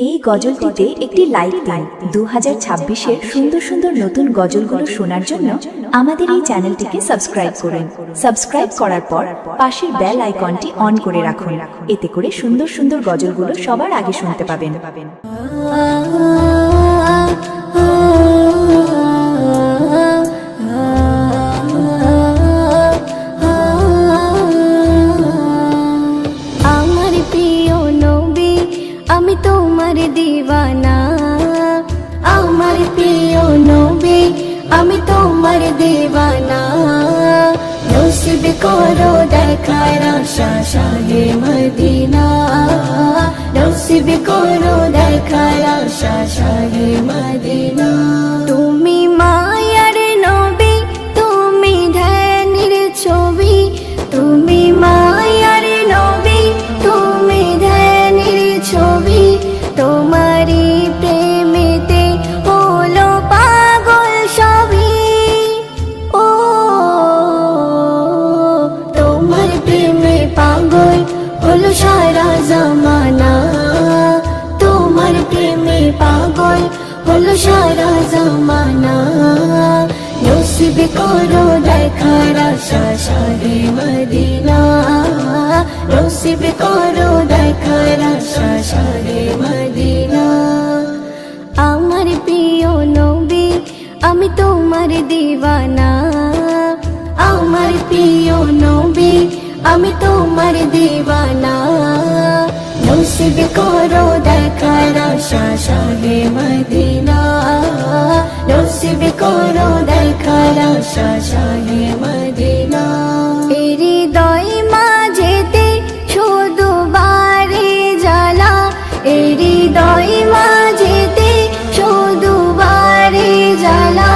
এই গজলটিতে একটি লাইক দিন। 2026-এর সুন্দর সুন্দর নতুন গজলগুলো শোনার জন্য আমাদের এই চ্যানেলটিকে সাবস্ক্রাইব করুন। সাবস্ক্রাইব করার পর পাশের বেল আইকনটি অন করে রাখুন, এতে করে সুন্দর সুন্দর গজলগুলো সবার আগে শুনতে পাবেন। আমার প্রিয় নবী, আমি তোমার দিওয়ানা। আমার প্রিয় নবী, আমি তোমার দিওয়ানা। নসিব করো দেখার আশা শাহে মদিনা। নসিব করো দেখার আশা শাহে মদিনা। তুমি মায়ার নবী, তুমি ধ্যানের ছবি। তুমি মায়ার নবী, তুমি ধ্যানের ছবি। তোমারি প্রেমেতে হলো পাগল সবই। ও তোমার প্রেমে পাগল হলো সারা জামানা। তোমার প্রেমে পাগল হলো সারা জামানা। নসিব করো দেখার আশা শাহে মদিনা। নসিব করো দেখার আশা শাহে মদিনা। আমার প্রিয় নবী, আমি তোমার দিওয়ানা। আমার প্রিয় নবী, আমি তোমার দিওয়ানা। নসিব করো দেখার আশা শাহে মদিনা। নসিব করো দেখার আশা শাহে মদিনা। হৃদয় মাঝেতে শুধু বারে জ্বালা। হৃদয় মাঝেতে শুধু বারে জ্বালা।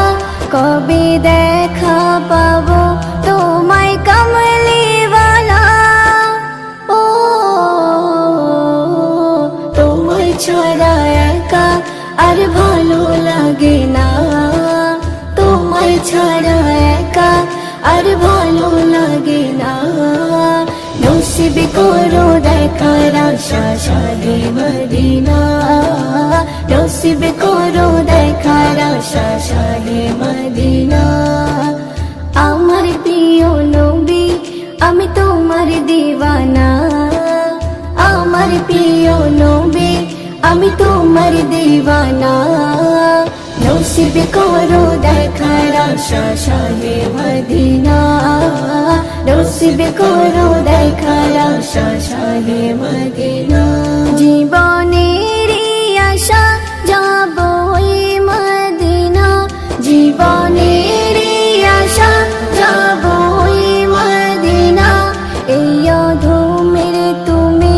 কবে দেখা পাবো তোমায় কমলিওয়ালা। ও তোমায় ছাড়া একা আর ভালো লাগে না। তোমায় ছাড়া একা আর ভালো লাগে না। নসিব করো দেখার আশা শাহে মদিনা। নসিব করো দেখার আশা শাহে মদিনা। আমার প্রিয় নবী, আমি তোমার দিওয়ানা। আমার প্রিয় নবী, আমি তোমার দিওয়ানা। নসিব করো দেখার আশা শাহে মদিনা। নসিব করো দেখার আশা শাহে মদিনা। জীবনের আশা যাব ওই মদিনা। জীবনের আশা যাব ওই মদিনা। এই অধমের তুমি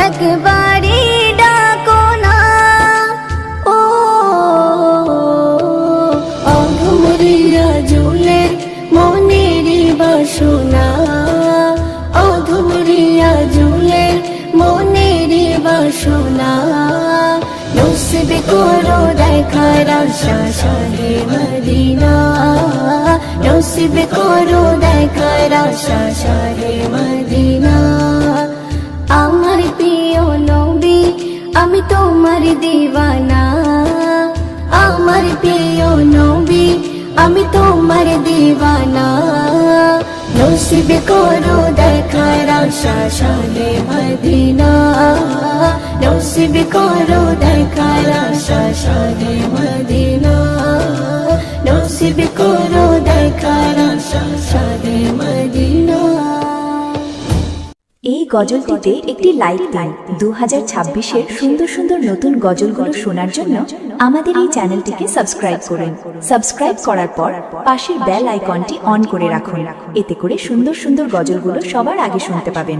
একবারে ডাকো না। ও অধমরিয়া জুলের মনের বাসনা। অধমরিয়া জুলের মনের বাসনা। নসিব করো দেখার আশা শাহে মদিনা। নসিব করো দেখার আশা শাহে মদিনা। আমার প্রিয় নবী, আমি তোমার দিওয়ানা। আমার প্রিয় নবী, আমি তোমার দিওয়ানা। নসিব করো দেখার আশা শাহে মদিনা। নসিব করো দেখার আশা শাহে মদিনা। নসিব করো দেখার আশা শাহে মদিনা। এই গজলটিতে একটি লাইক দিন। 2026-এর সুন্দর সুন্দর নতুন গজলগুলো শোনার জন্য আমাদের এই চ্যানেলটিকে সাবস্ক্রাইব করুন। সাবস্ক্রাইব করার পর পাশের বেল আইকনটি অন করে রাখুন, এতে করে সুন্দর সুন্দর গজলগুলো সবার আগে শুনতে পাবেন।